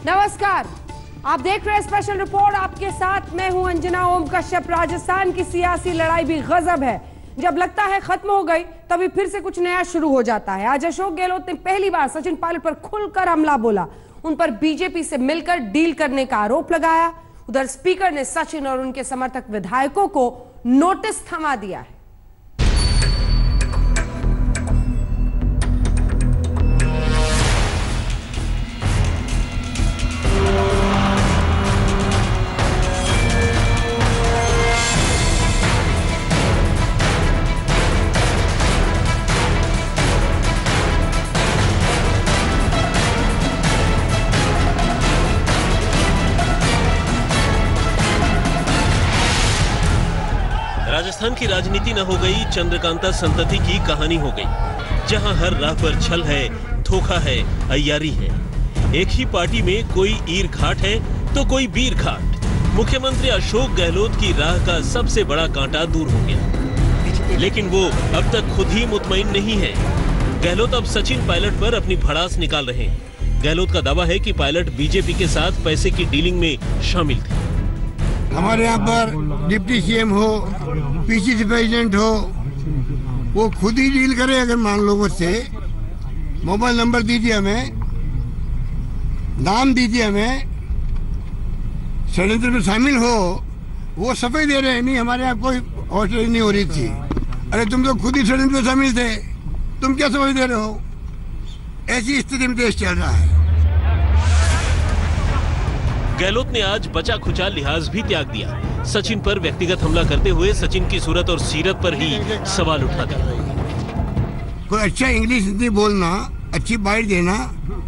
नमस्कार, आप देख रहे हैं स्पेशल रिपोर्ट। आपके साथ मैं हूं अंजना ओम कश्यप। राजस्थान की सियासी लड़ाई भी गजब है। जब लगता है खत्म हो गई, तभी फिर से कुछ नया शुरू हो जाता है। आज अशोक गहलोत ने पहली बार सचिन पायलट पर खुलकर हमला बोला। उन पर बीजेपी से मिलकर डील करने का आरोप लगाया। उधर स्पीकर ने सचिन और उनके समर्थक विधायकों को नोटिस थमा दिया है। राजस्थान की राजनीति न हो गई, चंद्रकांता संतति की कहानी हो गई, जहां हर राह पर छल है, धोखा है, अय्यारी है। एक ही पार्टी में कोई ईर घाट है तो कोई बीर घाट। मुख्यमंत्री अशोक गहलोत की राह का सबसे बड़ा कांटा दूर हो गया, लेकिन वो अब तक खुद ही मुतमईन नहीं है। गहलोत अब सचिन पायलट पर अपनी भड़ास निकाल रहे हैं। गहलोत का दावा है कि पायलट बीजेपी के साथ पैसे की डीलिंग में शामिल थे। हमारे यहाँ पर डिप्टी सीएम हो, पीसीसी प्रेसिडेंट हो, वो खुद ही डील करे। अगर मान लो मुझसे मोबाइल नंबर दीजिए, हमें नाम दीजिए, हमें षड्यंत्र में शामिल हो, वो सफाई दे रहे हैं। नहीं, हमारे यहाँ कोई हौसला नहीं हो रही थी। अरे तुम तो खुद ही षड्यंत्र में शामिल थे, तुम क्या सफाई दे रहे हो? ऐसी स्थिति में देश चल रहा है। गहलोत ने आज बचा खुचा लिहाज भी त्याग दिया। सचिन पर व्यक्तिगत हमला करते हुए सचिन की सूरत और सीरत पर ही सवाल उठा दिया। कोई अच्छा इंग्लिश हिंदी बोलना, अच्छी बाइट देना,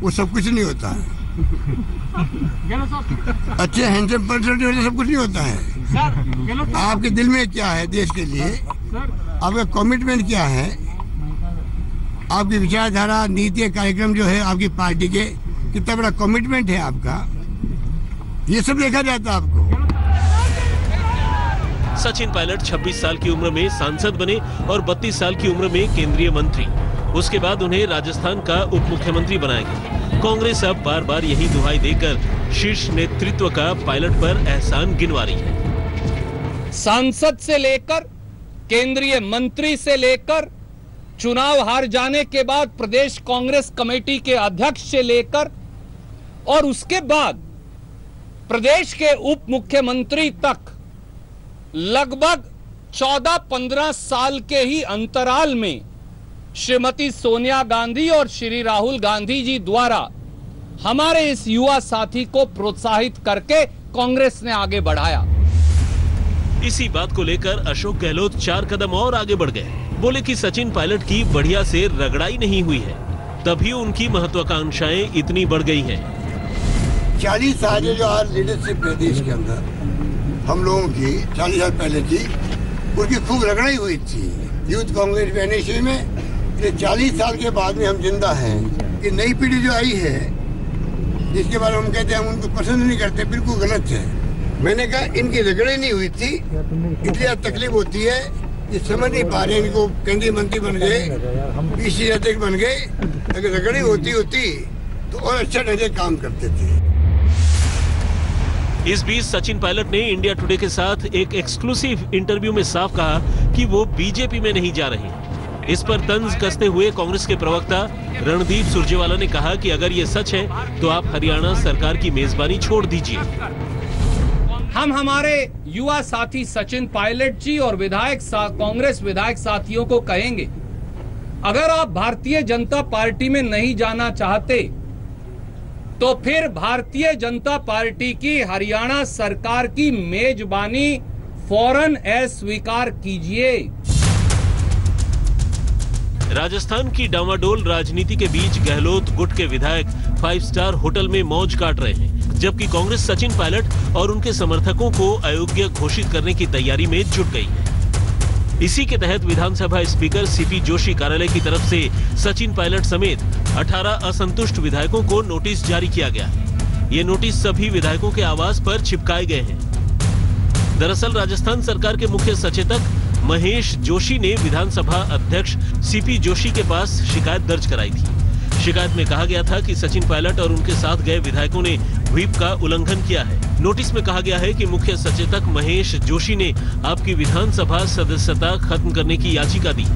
वो सब कुछ नहीं होता है। अच्छे हैंडसम पर्सनालिटी होना सब कुछ नहीं होता है। आपके दिल में क्या है देश के लिए, आपका कमिटमेंट क्या है, आपकी विचारधारा, नीति, कार्यक्रम जो है आपकी पार्टी के, कितना बड़ा कमिटमेंट है आपका, ये सब देखा जाता है आपको। सचिन पायलट 26 साल की उम्र में सांसद बने और 32 साल की उम्र में केंद्रीय मंत्री। उसके बाद उन्हें राजस्थान का उप मुख्यमंत्री बनाया गया। कांग्रेस अब बार बार यही दुहाई देकर शीर्ष नेतृत्व का पायलट पर एहसान गिनवा रही है। सांसद से लेकर केंद्रीय मंत्री से लेकर चुनाव हार जाने के बाद प्रदेश कांग्रेस कमेटी के अध्यक्ष से लेकर और उसके बाद प्रदेश के उप मुख्यमंत्री तक लगभग 14-15 साल के ही अंतराल में श्रीमती सोनिया गांधी और श्री राहुल गांधी जी द्वारा हमारे इस युवा साथी को प्रोत्साहित करके कांग्रेस ने आगे बढ़ाया। इसी बात को लेकर अशोक गहलोत 4 कदम और आगे बढ़ गए। बोले कि सचिन पायलट की बढ़िया से रगड़ाई नहीं हुई है, तभी उनकी महत्वाकांक्षाएं इतनी बढ़ गई हैं। 40 साल जो आज लीडरशिप है देश के अंदर, हम लोगों की 40 साल पहले की, उसकी खूब रगड़ाई हुई थी यूथ कांग्रेस में, एनएसयू में। 40 साल के बाद में हम जिंदा हैं। कि नई पीढ़ी जो आई है, जिसके बारे में हम कहते हैं हम उनको पसंद नहीं करते, बिल्कुल गलत है। मैंने कहा इनकी रगड़ाई नहीं हुई थी, इसलिए तकलीफ होती है। ये समझ नहीं पा रहे, इनको केंद्रीय मंत्री बन गए, पीसीसी अध्यक्ष बन गए। अगर रगड़ाई होती तो और अच्छा ढंग से काम करते थे। इस बीच सचिन पायलट ने इंडिया टुडे के साथ एक एक्सक्लूसिव इंटरव्यू में साफ कहा कि वो बीजेपी में नहीं जा रहे। इस पर तंज कसते हुए कांग्रेस के प्रवक्ता रणदीप सुरजेवाला ने कहा कि अगर ये सच है तो आप हरियाणा सरकार की मेजबानी छोड़ दीजिए। हम हमारे युवा साथी सचिन पायलट जी और कांग्रेस विधायक साथियों को कहेंगे, अगर आप भारतीय जनता पार्टी में नहीं जाना चाहते तो फिर भारतीय जनता पार्टी की हरियाणा सरकार की मेजबानी फौरन अस्वीकार कीजिए। राजस्थान की डामाडोल राजनीति के बीच गहलोत गुट के विधायक 5 स्टार होटल में मौज काट रहे हैं, जबकि कांग्रेस सचिन पायलट और उनके समर्थकों को अयोग्य घोषित करने की तैयारी में जुट गई है। इसी के तहत विधानसभा स्पीकर सीपी जोशी कार्यालय की तरफ से सचिन पायलट समेत 18 असंतुष्ट विधायकों को नोटिस जारी किया गया। ये नोटिस सभी विधायकों के आवास पर चिपकाए गए हैं। दरअसल राजस्थान सरकार के मुख्य सचेतक महेश जोशी ने विधानसभा अध्यक्ष सीपी जोशी के पास शिकायत दर्ज कराई थी। शिकायत में कहा गया था कि सचिन पायलट और उनके साथ गए विधायकों ने व्हिप का उल्लंघन किया है। नोटिस में कहा गया है कि मुख्य सचेतक महेश जोशी ने आपकी विधानसभा सदस्यता खत्म करने की याचिका दी।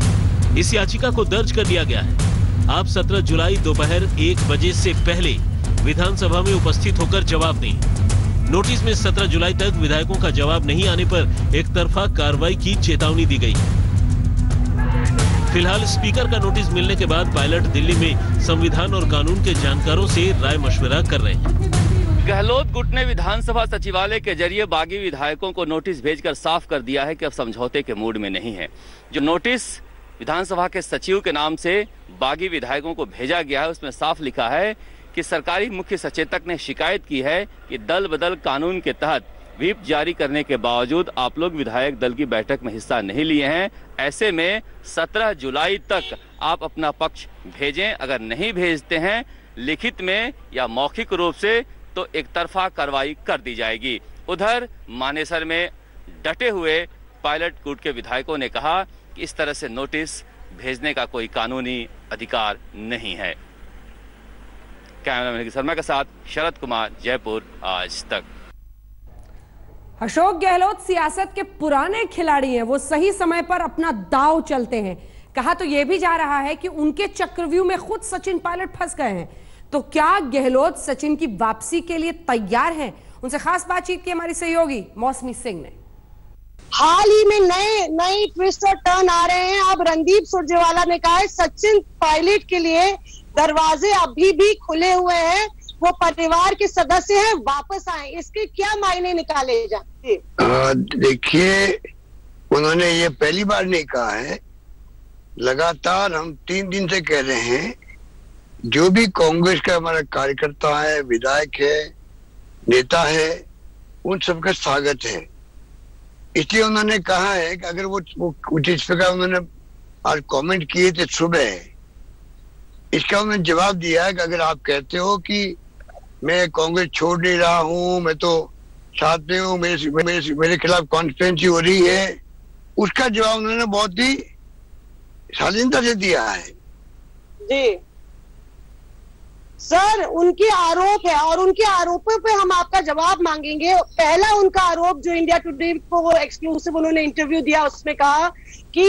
इस याचिका को दर्ज कर लिया गया है। आप 17 जुलाई दोपहर 1 बजे से पहले विधानसभा में उपस्थित होकर जवाब दें। नोटिस में 17 जुलाई तक विधायकों का जवाब नहीं आने पर एक तरफा कार्रवाई की चेतावनी दी गई। फिलहाल स्पीकर का नोटिस मिलने के बाद पायलट दिल्ली में संविधान और कानून के जानकारों से राय मशवरा कर रहे हैं। गहलोत गुट ने विधानसभा सचिवालय के जरिए बागी विधायकों को नोटिस भेजकर साफ कर दिया है कि अब समझौते के मूड में नहीं है। जो नोटिस विधानसभा के सचिव के नाम से बागी विधायकों को भेजा गया है उसमें साफ लिखा है कि सरकारी मुख्य सचेतक ने शिकायत की है कि दल बदल कानून के तहत व्हिप जारी करने के बावजूद आप लोग विधायक दल की बैठक में हिस्सा नहीं लिए हैं। ऐसे में 17 जुलाई तक आप अपना पक्ष भेजें। अगर नहीं भेजते हैं लिखित में या मौखिक रूप से तो एक तरफा कार्रवाई कर दी जाएगी। उधर मानेसर में डटे हुए पायलट गुट के विधायकों ने कहा कि इस तरह से नोटिस भेजने का कोई कानूनी अधिकार नहीं है। कैमरामैन शर्मा के साथ शरद कुमार, जयपुर, आज तक। अशोक गहलोत सियासत के पुराने खिलाड़ी हैं, वो सही समय पर अपना दांव चलते हैं। कहा तो यह भी जा रहा है कि उनके चक्रव्यूह में खुद सचिन पायलट फंस गए हैं। तो क्या गहलोत सचिन की वापसी के लिए तैयार हैं? उनसे खास बातचीत की हमारी सहयोगी मौसमी सिंह ने। हाल ही में नए ट्विस्ट और टर्न आ रहे हैं। अब रणदीप सुरजेवाला ने कहा है सचिन पायलट के लिए दरवाजे अभी भी खुले हुए हैं, वो परिवार के सदस्य हैं, वापस आए। इसके क्या मायने निकाले जाते? देखिए, उन्होंने ये पहली बार नहीं कहा है। लगातार हम 3 दिन से कह रहे हैं जो भी कांग्रेस का हमारा कार्यकर्ता है, विधायक है, नेता है, उन सबका स्वागत है। इसलिए उन्होंने कहा है कि अगर वो इस प्रकार उन्होंने आज कमेंट किए थे सुबह, इसका उन्होंने जवाब दिया है कि अगर आप कहते हो कि मैं कांग्रेस छोड़ नहीं रहा हूं, मैं तो साथ में हूं, मेरे खिलाफ कॉन्स्पिरेसी हो रही है, उसका जवाब उन्होंने बहुत ही शालीनता से दिया है। जी सर, उनके आरोप है और उनके आरोपों पे हम आपका जवाब मांगेंगे। पहला उनका आरोप जो इंडिया टुडे को एक्सक्लूसिव उन्होंने इंटरव्यू दिया उसमें कहा कि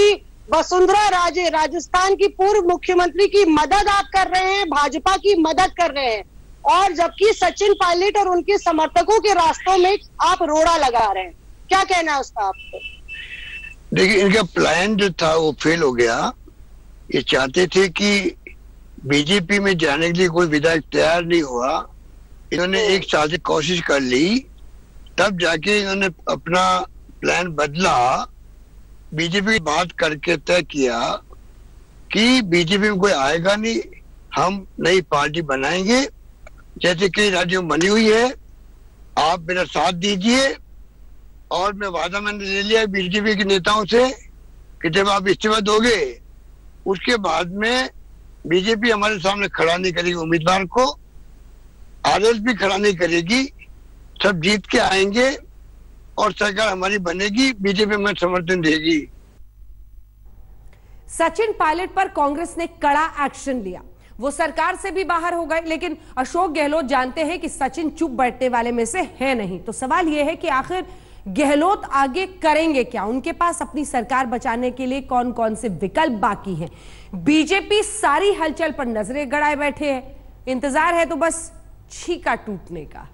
वसुंधरा राजे राजस्थान की पूर्व मुख्यमंत्री की मदद आप कर रहे हैं, भाजपा की मदद कर रहे हैं, और जबकि सचिन पायलट और उनके समर्थकों के रास्तों में आप रोड़ा लगा रहे हैं। क्या कहना है उसका आपको? देखिए, इनका प्लान जो था वो फेल हो गया। ये चाहते थे कि बीजेपी में जाने के लिए कोई विधायक तैयार नहीं हुआ। इन्होंने 1 साल से कोशिश कर ली, तब जाके इन्होंने अपना प्लान बदला। बीजेपी की बात करके तय किया कि बीजेपी में कोई आएगा नहीं, हम नई पार्टी बनाएंगे, जैसे कई राज्यों में बनी हुई है, आप मेरा साथ दीजिए। और मैं वादा मैंने ले लिया बीजेपी के नेताओं से कि जब आप इस्तीफा दोगे उसके बाद में बीजेपी हमारे सामने खड़ा नहीं करेगी उम्मीदवार को, आरएस भी खड़ा नहीं करेगी, सब जीत के आएंगे और सरकार हमारी बनेगी, बीजेपी में समर्थन देगी। सचिन पायलट पर कांग्रेस ने कड़ा एक्शन लिया, वो सरकार से भी बाहर हो गए, लेकिन अशोक गहलोत जानते हैं कि सचिन चुप बैठने वाले में से है नहीं। तो सवाल यह है कि आखिर गहलोत आगे करेंगे क्या? उनके पास अपनी सरकार बचाने के लिए कौन कौन से विकल्प बाकी हैं? बीजेपी सारी हलचल पर नजरें गड़ाए बैठे हैं, इंतजार है तो बस छीका टूटने का।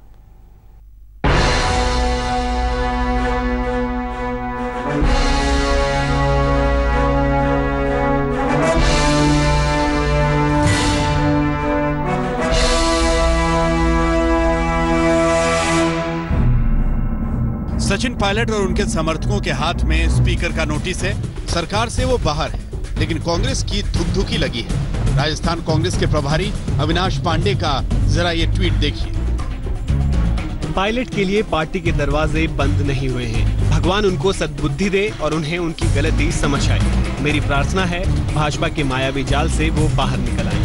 सचिन पायलट और उनके समर्थकों के हाथ में स्पीकर का नोटिस है। सरकार से वो बाहर है, लेकिन कांग्रेस की धुकधुकी लगी है। राजस्थान कांग्रेस के प्रभारी अविनाश पांडे का जरा ये ट्वीट देखिए। पायलट के लिए पार्टी के दरवाजे बंद नहीं हुए हैं। भगवान उनको सद्बुद्धि दे और उन्हें उनकी गलती समझ आए। मेरी प्रार्थना है भाजपा के मायावी जाल से वो बाहर निकल आए।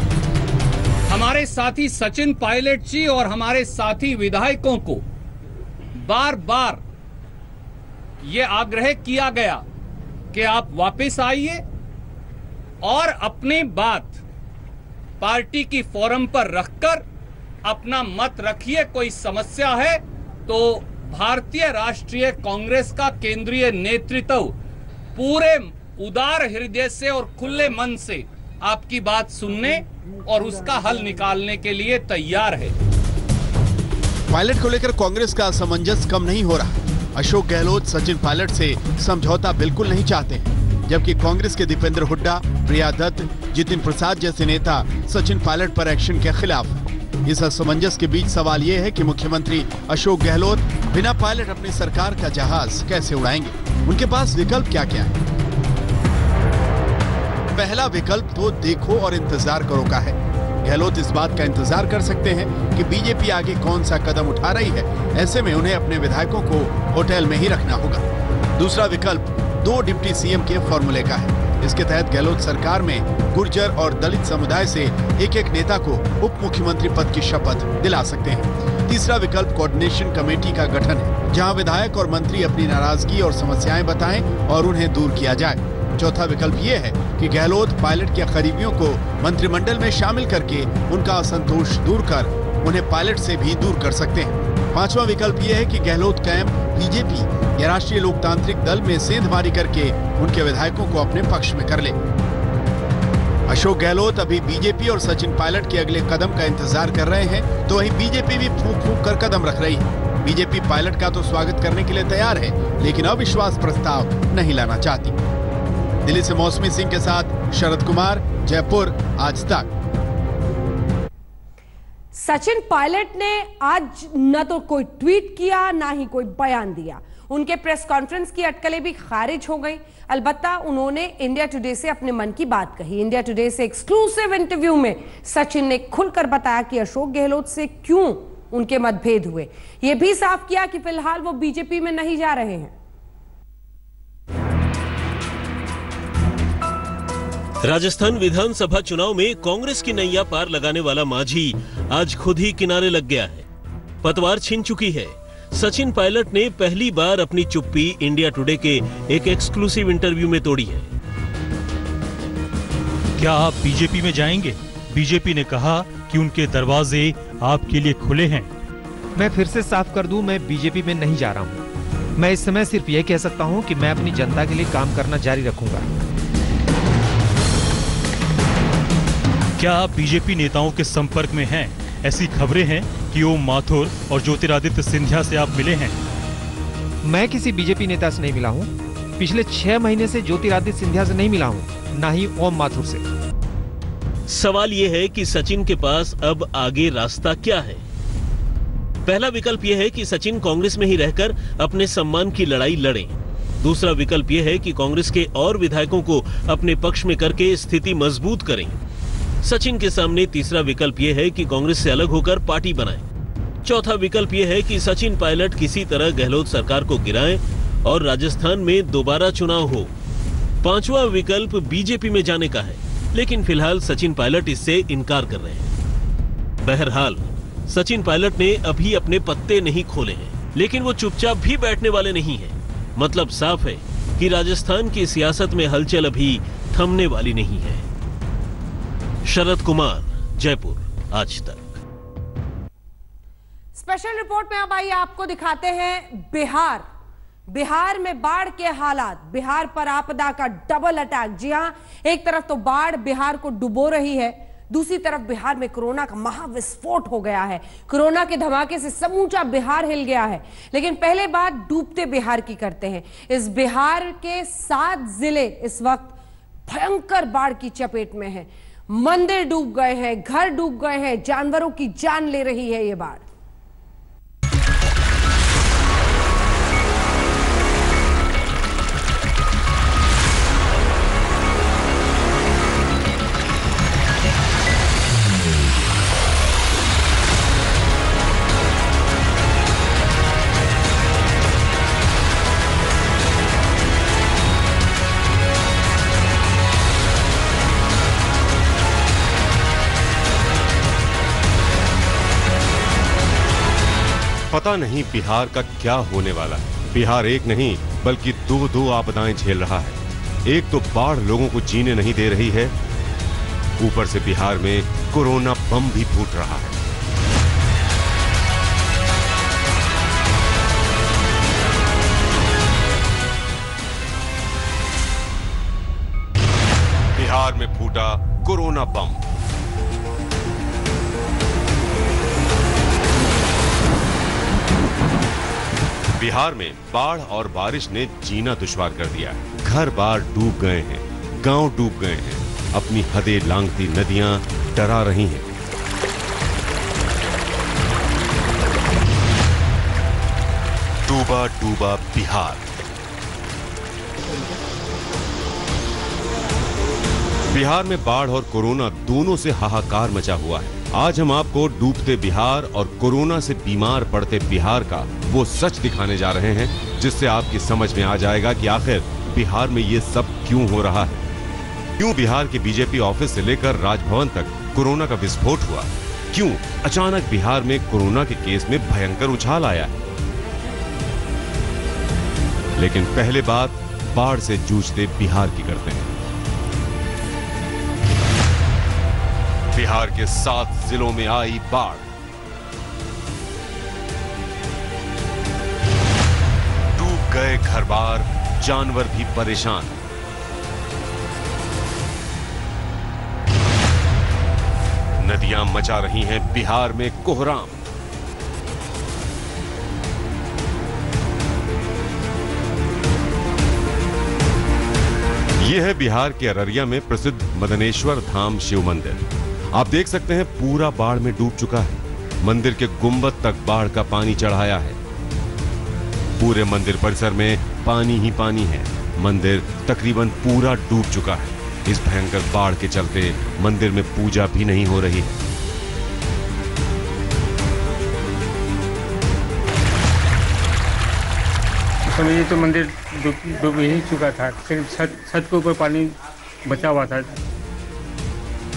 हमारे साथी सचिन पायलट जी और हमारे साथी विधायकों को बार बार ये आग्रह किया गया कि आप वापस आइए और अपनी बात पार्टी की फोरम पर रखकर अपना मत रखिए। कोई समस्या है तो भारतीय राष्ट्रीय कांग्रेस का केंद्रीय नेतृत्व पूरे उदार हृदय से और खुले मन से आपकी बात सुनने और उसका हल निकालने के लिए तैयार है। पायलट को लेकर कांग्रेस का असमंजस कम नहीं हो रहा। अशोक गहलोत सचिन पायलट से समझौता बिल्कुल नहीं चाहते हैं, जबकि कांग्रेस के दीपेंद्र हुड्डा, प्रिया दत्त, जितिन प्रसाद जैसे नेता सचिन पायलट पर एक्शन के खिलाफ हैं। इस असमंजस के बीच सवाल ये है कि मुख्यमंत्री अशोक गहलोत बिना पायलट अपनी सरकार का जहाज कैसे उड़ाएंगे। उनके पास विकल्प क्या क्या है? पहला विकल्प तो देखो और इंतजार करो का है। गहलोत इस बात का इंतजार कर सकते हैं कि बीजेपी आगे कौन सा कदम उठा रही है। ऐसे में उन्हें अपने विधायकों को होटल में ही रखना होगा। दूसरा विकल्प 2 डिप्टी सीएम के फॉर्मूले का है। इसके तहत गहलोत सरकार में गुर्जर और दलित समुदाय से एक नेता को उप मुख्यमंत्री पद की शपथ दिला सकते हैं। तीसरा विकल्प कोऑर्डिनेशन कमेटी का गठन है, जहां विधायक और मंत्री अपनी नाराजगी और समस्याएं बताएं और उन्हें दूर किया जाए। चौथा विकल्प ये है कि गहलोत पायलट के करीबियों को मंत्रिमंडल में शामिल करके उनका असंतोष दूर कर उन्हें पायलट से भी दूर कर सकते हैं। पांचवा विकल्प ये है कि गहलोत कैंप बीजेपी या राष्ट्रीय लोकतांत्रिक दल में सेंधमारी करके उनके विधायकों को अपने पक्ष में कर ले। अशोक गहलोत अभी बीजेपी और सचिन पायलट के अगले कदम का इंतजार कर रहे हैं, तो वहीं बीजेपी भी फूंक फूंक कर कदम रख रही है। बीजेपी पायलट का तो स्वागत करने के लिए तैयार है, लेकिन अविश्वास प्रस्ताव नहीं लाना चाहती। दिल्ली से मौसमी सिंह के साथ शरद कुमार, जयपुर, आज तक। सचिन पायलट ने आज न तो कोई ट्वीट किया ना ही कोई बयान दिया। उनके प्रेस कॉन्फ्रेंस की अटकलें भी खारिज हो गई। अलबत्ता उन्होंने इंडिया टुडे से अपने मन की बात कही। इंडिया टुडे से एक्सक्लूसिव इंटरव्यू में सचिन ने खुलकर बताया कि अशोक गहलोत से क्यों उनके मतभेद हुए। यह भी साफ किया कि फिलहाल वो बीजेपी में नहीं जा रहे हैं। राजस्थान विधानसभा चुनाव में कांग्रेस की नैया पार लगाने वाला माझी आज खुद ही किनारे लग गया है। पतवार छिन चुकी है। सचिन पायलट ने पहली बार अपनी चुप्पी इंडिया टुडे के एक एक्सक्लूसिव इंटरव्यू में तोड़ी है। क्या आप बीजेपी में जाएंगे? बीजेपी ने कहा कि उनके दरवाजे आपके लिए खुले हैं। मैं फिर से साफ कर दूं, मैं बीजेपी में नहीं जा रहा हूं। मैं इस समय सिर्फ यह कह सकता हूं कि मैं अपनी जनता के लिए काम करना जारी रखूंगा। क्या आप बीजेपी नेताओं के संपर्क में हैं? ऐसी खबरें हैं कि ओम माथुर और ज्योतिरादित्य सिंधिया से आप मिले हैं। मैं किसी बीजेपी नेता से नहीं मिला हूं। पिछले 6 महीने से ज्योतिरादित्य सिंधिया से नहीं मिला हूं, ना ही ओम माथुर से। सवाल यह है कि सचिन के पास अब आगे रास्ता क्या है? पहला विकल्प यह है कि सचिन कांग्रेस में ही रहकर अपने सम्मान की लड़ाई लड़ें। दूसरा विकल्प यह है कि कांग्रेस के और विधायकों को अपने पक्ष में करके स्थिति मजबूत करें। सचिन के सामने तीसरा विकल्प यह है कि कांग्रेस से अलग होकर पार्टी बनाएं। चौथा विकल्प यह है कि सचिन पायलट किसी तरह गहलोत सरकार को गिराएं और राजस्थान में दोबारा चुनाव हो। पांचवा विकल्प बीजेपी में जाने का है, लेकिन फिलहाल सचिन पायलट इससे इनकार कर रहे हैं। बहरहाल सचिन पायलट ने अभी अपने पत्ते नहीं खोले हैं, लेकिन वो चुपचाप भी बैठने वाले नहीं हैं। मतलब साफ है कि राजस्थान की सियासत में हलचल अभी थमने वाली नहीं है। शरद कुमार, जयपुर, आज तक। स्पेशल रिपोर्ट में अब आइए आपको दिखाते हैं बिहार में बाढ़ के हालात। बिहार पर आपदा का डबल अटैक। जी हां, एक तरफ तो बाढ़ बिहार को डुबो रही है, दूसरी तरफ बिहार में कोरोना का महाविस्फोट हो गया है। कोरोना के धमाके से समूचा बिहार हिल गया है। लेकिन पहले बात डूबते बिहार की करते हैं। इस बिहार के 7 जिले इस वक्त भयंकर बाढ़ की चपेट में हैं। मंदिर डूब गए हैं, घर डूब गए हैं, जानवरों की जान ले रही है ये बाढ़। पता नहीं बिहार का क्या होने वाला है। बिहार एक नहीं बल्कि दो आपदाएं झेल रहा है। एक तो बाढ़ लोगों को जीने नहीं दे रही है, ऊपर से बिहार में कोरोना बम भी फूट रहा है। बिहार में फूटा कोरोना बम। बिहार में बाढ़ और बारिश ने जीना दुश्वार कर दिया है। घर बार डूब गए हैं, गांव डूब गए हैं, अपनी हदें लांघती नदियां डरा रही हैं। डूबा डूबा बिहार। बिहार में बाढ़ और कोरोना दोनों से हाहाकार मचा हुआ है। आज हम आपको डूबते बिहार और कोरोना से बीमार पड़ते बिहार का वो सच दिखाने जा रहे हैं, जिससे आपकी समझ में आ जाएगा कि आखिर बिहार में ये सब क्यों हो रहा है। क्यों बिहार के बीजेपी ऑफिस से लेकर राजभवन तक कोरोना का विस्फोट हुआ। क्यों अचानक बिहार में कोरोना के केस में भयंकर उछाल आया है। लेकिन पहले बात बाढ़ से जूझते बिहार की करते हैं। बिहार के 7 जिलों में आई बाढ़। डूब गए घरबार, जानवर भी परेशान। नदियां मचा रही हैं बिहार में कोहराम। यह है बिहार के अररिया में प्रसिद्ध मदनेश्वर धाम शिव मंदिर। आप देख सकते हैं पूरा बाढ़ में डूब चुका है। मंदिर के गुंबद तक बाढ़ का पानी चढ़ाया है। पूरे मंदिर परिसर में पानी ही पानी है। मंदिर तकरीबन पूरा डूब चुका है। इस भयंकर बाढ़ के चलते मंदिर में पूजा भी नहीं हो रही है। समझिए तो मंदिर डूब ही चुका था। सिर्फ छत के ऊपर पानी बचा हुआ था।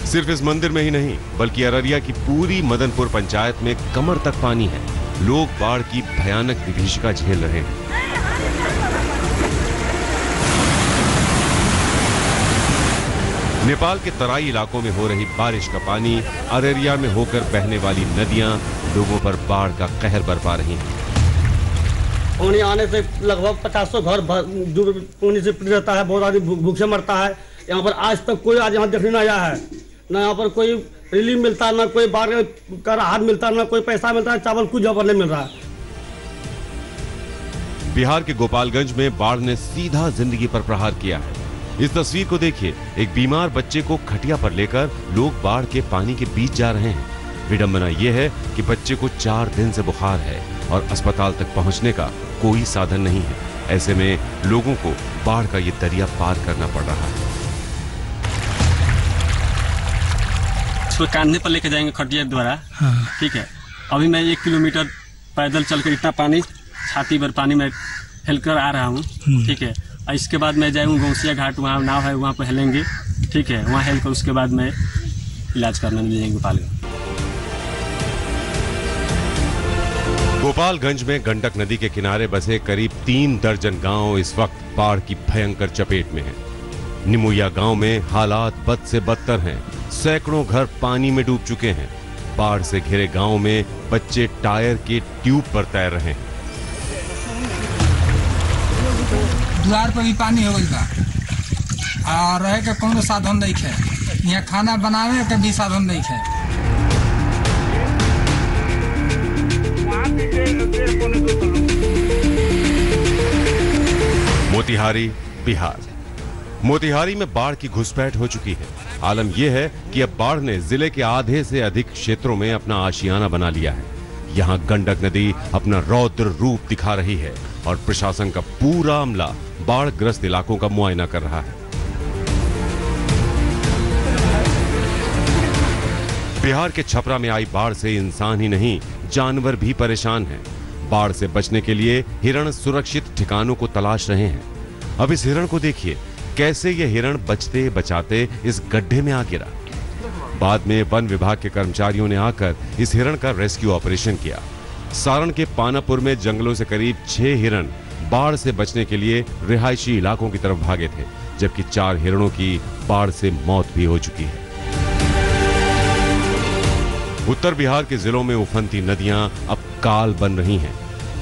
सिर्फ इस मंदिर में ही नहीं बल्कि अररिया की पूरी मदनपुर पंचायत में कमर तक पानी है। लोग बाढ़ की भयानक विभीषिका झेल रहे हैं। नेपाल के तराई इलाकों में हो रही बारिश का पानी अररिया में होकर बहने वाली नदियां लोगों पर बाढ़ का कहर बरपा रही हैं। पानी आने से लगभग 50 घर पानी से पीड़ित रहता है। बहुत आदमी भूखे मरता है। यहाँ पर आज तक कोई आज यहाँ देखने नहीं आया है। न यहाँ पर कोई रिलीफ मिलता, न कोई बाढ़ का राहत मिलता, न कोई पैसा मिलता है। चावल कुछ यहाँ पर नहीं मिल रहा है। बिहार के गोपालगंज में बाढ़ ने सीधा जिंदगी पर प्रहार किया है। इस तस्वीर को देखिए। एक बीमार बच्चे को खटिया पर लेकर लोग बाढ़ के पानी के बीच जा रहे हैं। विडंबना यह है कि बच्चे को 4 दिन से बुखार है और अस्पताल तक पहुंचने का कोई साधन नहीं है। ऐसे में लोगों को बाढ़ का ये दरिया पार करना पड़ रहा है। इसको कांधे पर लेके जाएंगे खटिया द्वारा। ठीक है। अभी मैं 1 किलोमीटर पैदल चलकर इतना पानी छाती भर पानी में हिलकर आ रहा हूँ। ठीक है। इसके बाद मैं जाऊँगा गौसिया घाट, वहाँ नाव है, वहाँ पर हिलेंगे। ठीक है। वहाँ हिलकर उसके बाद मैं इलाज करने ले जाएंगे गोपालगंज। गोपालगंज में गंडक नदी के किनारे बसे करीब 3 दर्जन गांव इस वक्त बाढ़ की भयंकर चपेट में हैं। निमुया गांव में हालात बद से बदतर हैं। सैकड़ों घर पानी में डूब चुके हैं। बाढ़ से घिरे गांव में बच्चे टायर के ट्यूब पर तैर रहे हैं। द्वार पर भी पानी हो गई बा और रहे के कोनो साधन नहीं है। यहाँ खाना बनावे के भी साधन नहीं है। मोतिहारी बिहार। मोतिहारी में बाढ़ की घुसपैठ हो चुकी है। आलम यह है कि अब बाढ़ ने जिले के आधे से अधिक क्षेत्रों में अपना आशियाना बना लिया है। यहाँ गंडक नदी अपना रौद्र रूप दिखा रही है और प्रशासन का पूरा अमला बाढ़ग्रस्त इलाकों का मुआयना कर रहा है। बिहार के छपरा में आई बाढ़ से इंसान ही नहीं जानवर भी परेशान हैं। बाढ़ से बचने के लिए हिरण सुरक्षित ठिकानों को तलाश रहे हैं। अब इस हिरण को देखिए कैसे ये हिरण बचते बचाते इस गड्ढे में आ गिरा। बाद में वन विभाग के कर्मचारियों ने आकर इस हिरण का रेस्क्यू ऑपरेशन किया। सारण के पानापुर में जंगलों से करीब 6 हिरण बाढ़ से बचने के लिए रिहायशी इलाकों की तरफ भागे थे, जबकि 4 हिरणों की बाढ़ से मौत भी हो चुकी है। उत्तर बिहार के जिलों में उफनती नदियां अब काल बन रही हैं।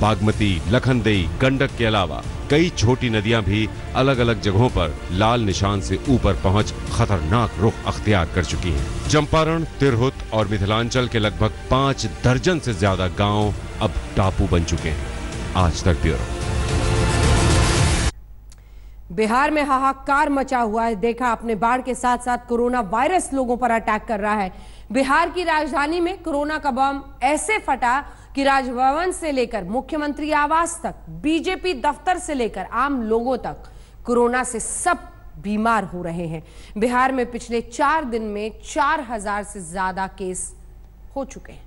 बागमती, लखनदेई, गंडक के अलावा कई छोटी नदियां भी अलग अलग जगहों पर लाल निशान से ऊपर पहुंच खतरनाक रुख अख्तियार कर चुकी हैं। चंपारण, तिरहुत और मिथिलांचल के लगभग 5 दर्जन से ज्यादा गांव अब टापू बन चुके हैं। आज तक ब्यूरो। बिहार में हाहाकार मचा हुआ है। देखा आपने, बाढ़ के साथ साथ कोरोना वायरस लोगों पर अटैक कर रहा है। बिहार की राजधानी में कोरोना का बम ऐसे फटा कि राजभवन से लेकर मुख्यमंत्री आवास तक, बीजेपी दफ्तर से लेकर आम लोगों तक कोरोना से सब बीमार हो रहे हैं। बिहार में पिछले 4 दिन में 4000 से ज्यादा केस हो चुके हैं।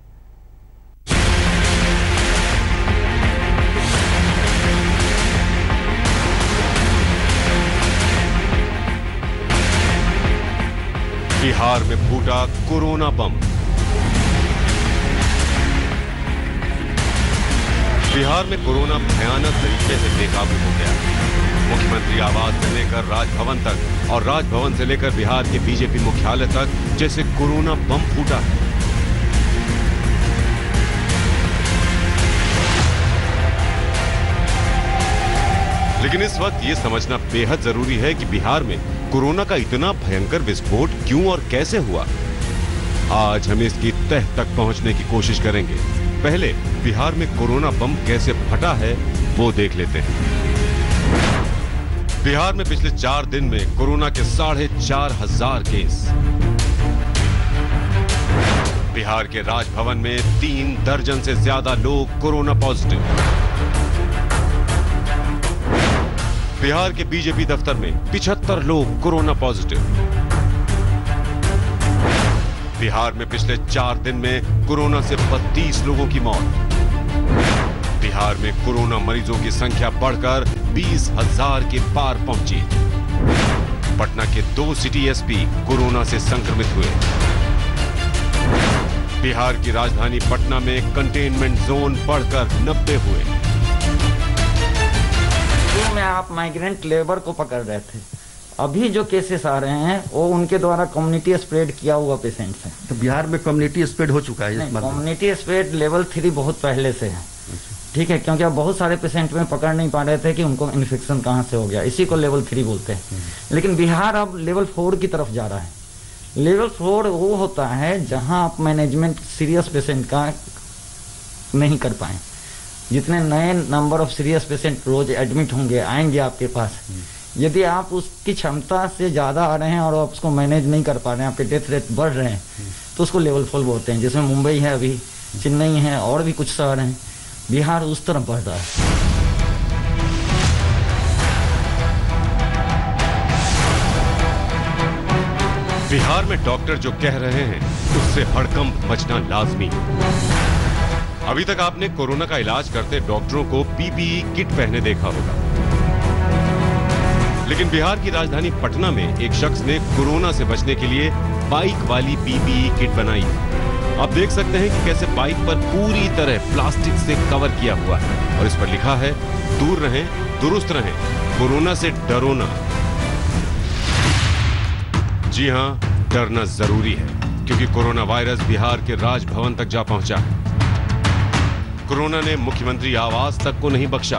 बिहार में फूटा कोरोना बम। बिहार में कोरोना भयानक तरीके से बेकाबू हो गया। मुख्यमंत्री आवास से लेकर राजभवन तक और राजभवन से लेकर बिहार के बीजेपी मुख्यालय तक जैसे कोरोना बम फूटा है। लेकिन इस वक्त ये समझना बेहद जरूरी है कि बिहार में कोरोना का इतना भयंकर विस्फोट क्यों और कैसे हुआ। आज हम इसकी तह तक पहुंचने की कोशिश करेंगे। पहले बिहार में कोरोना बम कैसे फटा है वो देख लेते हैं। बिहार में पिछले 4 दिन में कोरोना के 4500 केस। बिहार के राजभवन में 3 दर्जन से ज्यादा लोग कोरोना पॉजिटिव। बिहार के बीजेपी दफ्तर में 75 लोग कोरोना पॉजिटिव। बिहार में पिछले 4 दिन में कोरोना से 32 लोगों की मौत। बिहार में कोरोना मरीजों की संख्या बढ़कर 20,000 के पार पहुंची। पटना के 2 सिटी एसपी कोरोना से संक्रमित हुए। बिहार की राजधानी पटना में कंटेनमेंट जोन बढ़कर 90 हुए। शुरू में आप माइग्रेंट लेबर को पकड़ रहे थे, अभी जो केसेस आ रहे हैं वो उनके द्वारा कम्युनिटी स्प्रेड किया हुआ पेशेंट्स हैं। तो बिहार में कम्युनिटी स्प्रेड हो चुका है? कम्युनिटी स्प्रेड लेवल 3 बहुत पहले से है, ठीक है, क्योंकि अब बहुत सारे पेशेंट में पकड़ नहीं पा रहे थे कि उनको इन्फेक्शन कहाँ से हो गया, इसी को लेवल 3 बोलते हैं। लेकिन बिहार अब लेवल 4 की तरफ जा रहा है। लेवल 4 वो होता है जहाँ आप मैनेजमेंट सीरियस पेशेंट का नहीं कर पाए। जितने नए नंबर ऑफ सीरियस पेशेंट रोज एडमिट होंगे, आएंगे आपके पास, यदि आप उसकी क्षमता से ज़्यादा आ रहे हैं और आप उसको मैनेज नहीं कर पा रहे हैं, आपके डेथ रेट बढ़ रहे हैं, तो उसको लेवल 4 बोलते हैं। जिसमें मुंबई है, अभी चेन्नई है और भी कुछ शहर हैं। बिहार उस तरफ बढ़ रहा है। बिहार में डॉक्टर जो कह रहे हैं उससे हड़कंप मचना लाजमी। अभी तक आपने कोरोना का इलाज करते डॉक्टरों को पीपीई किट पहने देखा होगा, लेकिन बिहार की राजधानी पटना में एक शख्स ने कोरोना से बचने के लिए बाइक वाली पीपीई किट बनाई। आप देख सकते हैं कि कैसे बाइक पर पूरी तरह प्लास्टिक से कवर किया हुआ है और इस पर लिखा है, दूर रहें, दुरुस्त रहें, कोरोना से डरो ना। जी हां, डरना जरूरी है क्योंकि कोरोना वायरस बिहार के राजभवन तक जा पहुंचा है। कोरोना ने मुख्यमंत्री आवास तक को नहीं बख्शा।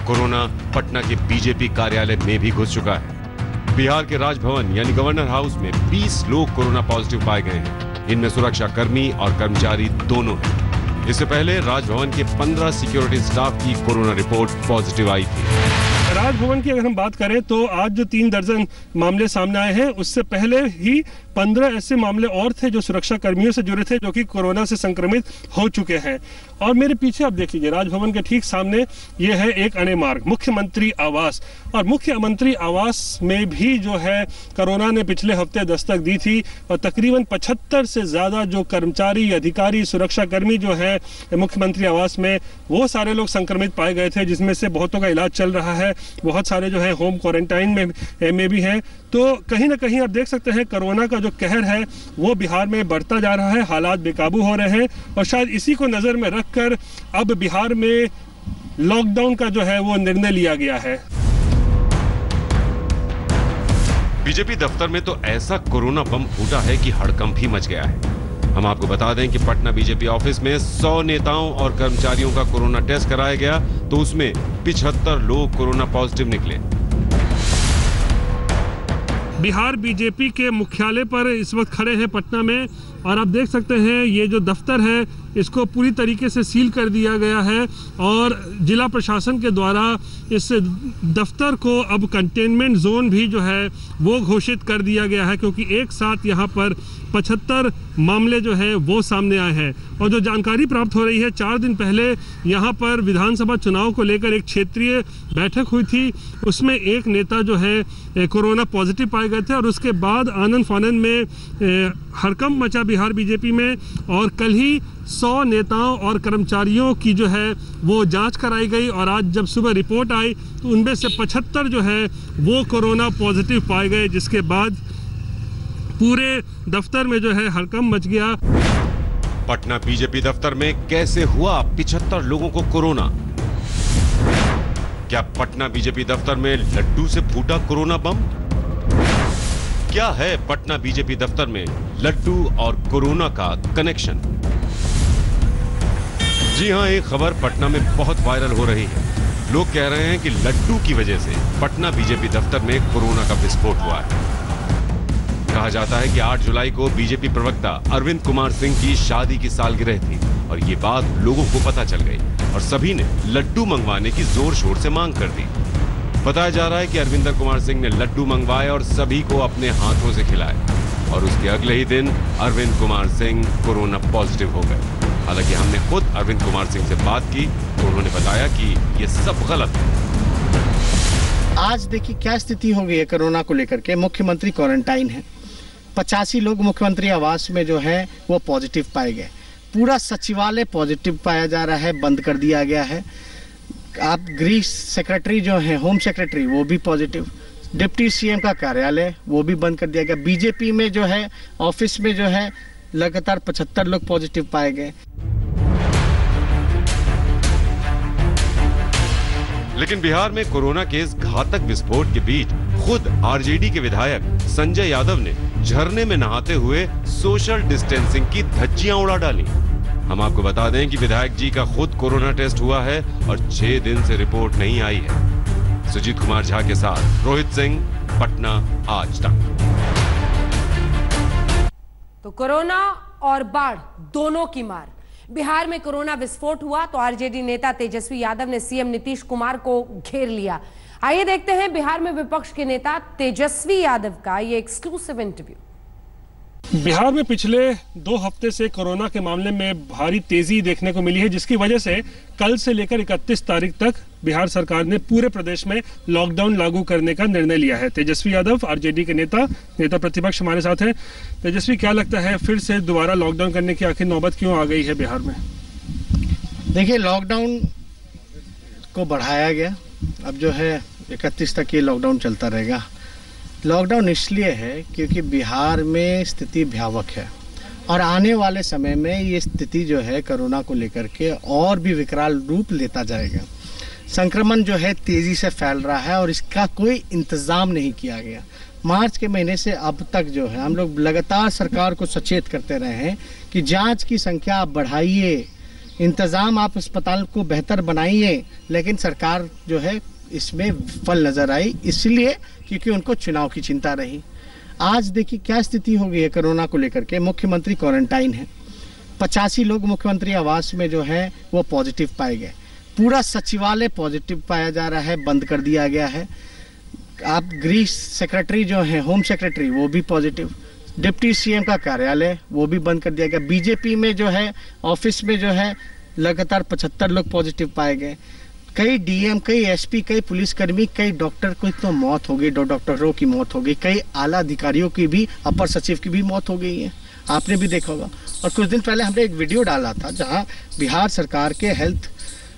कोरोना पटना के बीजेपी कार्यालय में भी घुस चुका है। बिहार के राजभवन यानी गवर्नर हाउस में 20 लोग कोरोना पॉजिटिव पाए गए हैं। इनमें सुरक्षा कर्मी और कर्मचारी दोनों हैं। इससे पहले राजभवन के 15 सिक्योरिटी स्टाफ की कोरोना रिपोर्ट पॉजिटिव आई थी। राजभवन की अगर हम बात करें तो आज जो 3 दर्जन मामले सामने आए हैं, उससे पहले ही 15 ऐसे मामले और थे जो सुरक्षा कर्मियों से जुड़े थे, जो कि कोरोना से संक्रमित हो चुके हैं। और मेरे पीछे आप देख लीजिए, राजभवन के ठीक सामने ये है एक अणे मार्ग, मुख्यमंत्री आवास। और मुख्यमंत्री आवास में भी जो है कोरोना ने पिछले हफ्ते दस्तक दी थी और तकरीबन 75 से ज्यादा जो कर्मचारी, अधिकारी, सुरक्षा कर्मी जो है मुख्यमंत्री आवास में, वो सारे लोग संक्रमित पाए गए थे, जिसमें से बहुतों का इलाज चल रहा है, बहुत सारे जो है होम क्वारंटाइन में भी हैं। तो कहीं ना कहीं आप देख सकते हैं कोरोना का जो कहर है वो बिहार में बढ़ता जा रहा है, हालात बेकाबू हो रहे हैं और शायद इसी को नजर में रखकर अब बिहार में लॉकडाउन का जो है वो निर्णय लिया गया है। बीजेपी दफ्तर में तो ऐसा कोरोना बम फूटा है कि हड़कंप ही मच गया है। हम आपको बता दें कि पटना बीजेपी ऑफिस में 100 नेताओं और कर्मचारियों का कोरोना टेस्ट कराया गया तो उसमें 75 लोग कोरोना पॉजिटिव निकले। बिहार बीजेपी के मुख्यालय पर इस वक्त खड़े हैं पटना में, और आप देख सकते हैं ये जो दफ्तर है इसको पूरी तरीके से सील कर दिया गया है और जिला प्रशासन के द्वारा इस दफ्तर को अब कंटेनमेंट जोन भी जो है वो घोषित कर दिया गया है, क्योंकि एक साथ यहाँ पर 75 मामले जो है वो सामने आए हैं। और जो जानकारी प्राप्त हो रही है, 4 दिन पहले यहाँ पर विधानसभा चुनाव को लेकर एक क्षेत्रीय बैठक हुई थी, उसमें एक नेता जो है कोरोना पॉजिटिव पाए गए थे और उसके बाद आनन फानन में हड़कंप मचा बिहार बीजेपी में, और कल ही 100 नेताओं और कर्मचारियों की जो है वो जांच कराई गई और आज जब सुबह रिपोर्ट आई तो उनमें से 75 जो है वो कोरोना पॉजिटिव पाए गए, जिसके बाद पूरे दफ्तर में जो है हड़कंप मच गया। पटना बीजेपी दफ्तर में कैसे हुआ 75 लोगों को कोरोना? क्या पटना बीजेपी दफ्तर में लड्डू से फूटा कोरोना बम? क्या है पटना बीजेपी दफ्तर में लड्डू और कोरोना का कनेक्शन? जी हां, एक खबर पटना में बहुत वायरल हो रही है। लोग कह रहे हैं कि लड्डू की वजह से पटना बीजेपी दफ्तर में कोरोना का विस्फोट हुआ है। कहा जाता है कि 8 जुलाई को बीजेपी प्रवक्ता अरविंद कुमार सिंह की शादी की सालगिरह थी और ये बात लोगों को पता चल गई और सभी ने लड्डू मंगवाने की जोर शोर से मांग कर दी। बताया जा रहा है कि अरविंदर कुमार सिंह ने लड्डू मंगवाए और सभी को अपने हाथों से खिलाए और उसके अगले ही दिन अरविंद कुमार सिंह कोरोना पॉजिटिव हो गए। हालांकि हमने खुद अरविंद कुमार सिंह से बात की तो उन्होंने बताया कि ये सब गलत है। आज देखिए क्या स्थिति हो गई है कोरोना को लेकर के। मुख्यमंत्री क्वारंटाइन है, 85 लोग मुख्यमंत्री आवास में जो है वो पॉजिटिव पाए गए। पूरा सचिवालय पॉजिटिव पाया जा रहा है, बंद कर दिया गया है। आप गृह सेक्रेटरी जो है, होम सेक्रेटरी, वो भी पॉजिटिव। डिप्टी सीएम का कार्यालय वो भी बंद कर दिया गया। बीजेपी में जो है ऑफिस में जो है लगातार 75 लोग पॉजिटिव पाए गए। लेकिन बिहार में कोरोना के इस घातक विस्फोट के बीच खुद आरजेडी के विधायक संजय यादव ने झरने में नहाते हुए सोशल डिस्टेंसिंग की धज्जियां उड़ा डाली। हम आपको बता दें कि विधायक जी का खुद कोरोना टेस्ट हुआ है और 6 दिन से रिपोर्ट नहीं आई है। सुजीत कुमार झा के साथ रोहित सिंह, पटना आज तक। तो कोरोना और बाढ़ दोनों की मार। बिहार में कोरोना विस्फोट हुआ तो आरजेडी नेता तेजस्वी यादव ने सीएम नीतीश कुमार को घेर लिया। आइए देखते हैं बिहार में विपक्ष के नेता तेजस्वी यादव का ये एक्सक्लूसिव इंटरव्यू। बिहार में पिछले 2 हफ्ते से कोरोना के मामले में भारी तेजी देखने को मिली है, जिसकी वजह से कल से लेकर 31 तारीख तक बिहार सरकार ने पूरे प्रदेश में लॉकडाउन लागू करने का निर्णय लिया है। तेजस्वी यादव आरजेडी के नेता प्रतिपक्ष हमारे साथ हैं। तेजस्वी, क्या लगता है फिर से दोबारा लॉकडाउन करने की आखिर नौबत क्यों आ गई है बिहार में? देखिए, लॉकडाउन को बढ़ाया गया, अब जो है 31 तक ये लॉकडाउन चलता रहेगा। लॉकडाउन इसलिए है क्योंकि बिहार में स्थिति भयावह है और आने वाले समय में ये स्थिति जो है कोरोना को लेकर के और भी विकराल रूप लेता जाएगा। संक्रमण जो है तेजी से फैल रहा है और इसका कोई इंतजाम नहीं किया गया। मार्च के महीने से अब तक जो है हम लोग लगातार सरकार को सचेत करते रहे हैं कि जांच की संख्या आप बढ़ाइए, इंतजाम आप अस्पताल को बेहतर बनाइए, लेकिन सरकार जो है इसमें फल नजर आई, इसलिए क्योंकि उनको चुनाव की चिंता रही। आज देखिए क्या स्थिति हो गई है कोरोना को लेकर के। मुख्यमंत्री क्वारंटाइन है, 85 लोग मुख्यमंत्री आवास में जो है वो पॉजिटिव पाए गए। पूरा सचिवालय पॉजिटिव पाया जा रहा है, बंद कर दिया गया है। आप गृह सेक्रेटरी जो है, होम सेक्रेटरी, वो भी पॉजिटिव। डिप्टी सीएम का कार्यालय वो भी बंद कर दिया गया। बीजेपी में जो है ऑफिस में जो है लगातार 75 लोग पॉजिटिव पाए गए। कई डीएम, कई एसपी, कई पुलिसकर्मी, कई डॉक्टर की तो मौत हो गई, 2 डॉक्टरों की मौत हो गई, कई आला अधिकारियों की भी, अपर सचिव की भी मौत हो गई है, आपने भी देखा होगा। और कुछ दिन पहले हमने एक वीडियो डाला था जहां बिहार सरकार के हेल्थ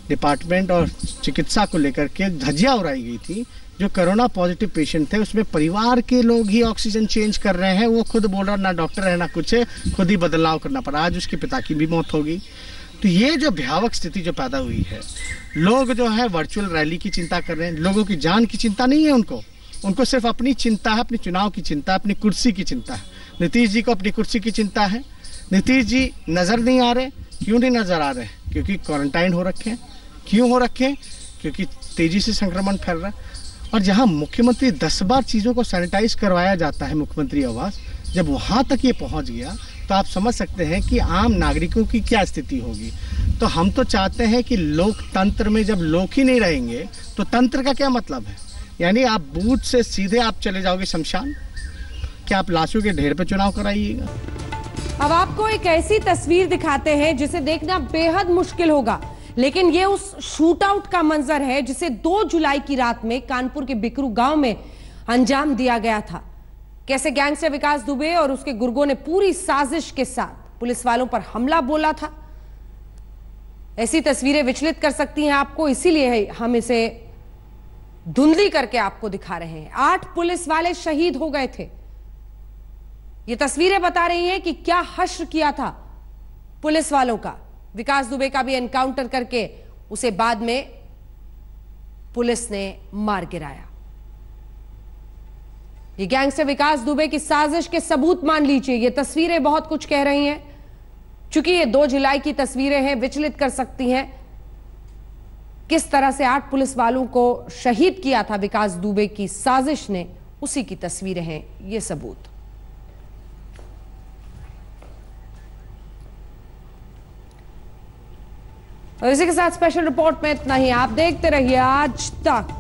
डिपार्टमेंट और चिकित्सा को लेकर के धज्जियां उड़ाई गई थी। जो कोरोना पॉजिटिव पेशेंट थे उसमें परिवार के लोग ही ऑक्सीजन चेंज कर रहे हैं, वो खुद बोल रहा ना डॉक्टर है ना कुछ है, खुद ही बदलाव करना पड़ा। आज उसके पिता की भी मौत हो गई। तो ये जो भयावह स्थिति जो पैदा हुई है, लोग जो है वर्चुअल रैली की चिंता कर रहे हैं। लोगों की जान की चिंता नहीं है उनको सिर्फ अपनी चिंता है, अपनी चुनाव की चिंता, अपनी कुर्सी की चिंता है। नीतीश जी को अपनी कुर्सी की चिंता है, नीतीश जी नजर नहीं आ रहे, क्यों नहीं नजर आ रहे? क्योंकि क्वारंटाइन हो रखे हैं। क्यों हो रखे हैं? क्योंकि तेजी से संक्रमण फैल रहा है। और जहां मुख्यमंत्री 10 बार चीजों को सैनिटाइज करवाया जाता है मुख्यमंत्री आवास, जब वहां तक ये पहुंच गया तो आप समझ सकते हैं कि आम नागरिकों की क्या स्थिति होगी। तो हम तो चाहते हैं कि लोकतंत्र में जब लोग ही नहीं रहेंगे तो तंत्र का क्या मतलब है? यानी आप बूथ से सीधे आप चले जाओगे शमशान? क्या आप लाशों के ढेर पे चुनाव कराइएगा? अब आपको एक ऐसी तस्वीर दिखाते हैं जिसे देखना बेहद मुश्किल होगा, लेकिन ये उस शूट आउट का मंजर है जिसे 2 जुलाई की रात में कानपुर के बिकरू गांव में अंजाम दिया गया था। कैसे गैंगस्टर विकास दुबे और उसके गुर्गों ने पूरी साजिश के साथ पुलिस वालों पर हमला बोला था। ऐसी तस्वीरें विचलित कर सकती हैं आपको, इसीलिए हम इसे धुंधली करके आपको दिखा रहे हैं। 8 पुलिस वाले शहीद हो गए थे। ये तस्वीरें बता रही हैं कि क्या हश्र किया था पुलिस वालों का। विकास दुबे का भी एनकाउंटर करके उसे बाद में पुलिस ने मार गिराया। ये गैंगस्टर विकास दुबे की साजिश के सबूत मान लीजिए। ये तस्वीरें बहुत कुछ कह रही हैं। चूंकि ये 2 जुलाई की तस्वीरें हैं, विचलित कर सकती हैं। किस तरह से 8 पुलिस वालों को शहीद किया था विकास दुबे की साजिश ने, उसी की तस्वीरें हैं ये सबूत। और इसी के साथ स्पेशल रिपोर्ट में इतना ही। आप देखते रहिए आज तक।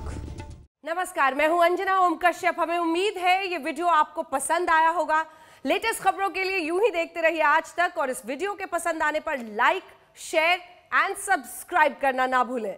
नमस्कार, मैं हूं अंजना ओम कश्यप। हमें उम्मीद है ये वीडियो आपको पसंद आया होगा। लेटेस्ट खबरों के लिए यूं ही देखते रहिए आज तक, और इस वीडियो के पसंद आने पर लाइक, शेयर एंड सब्सक्राइब करना ना भूलें।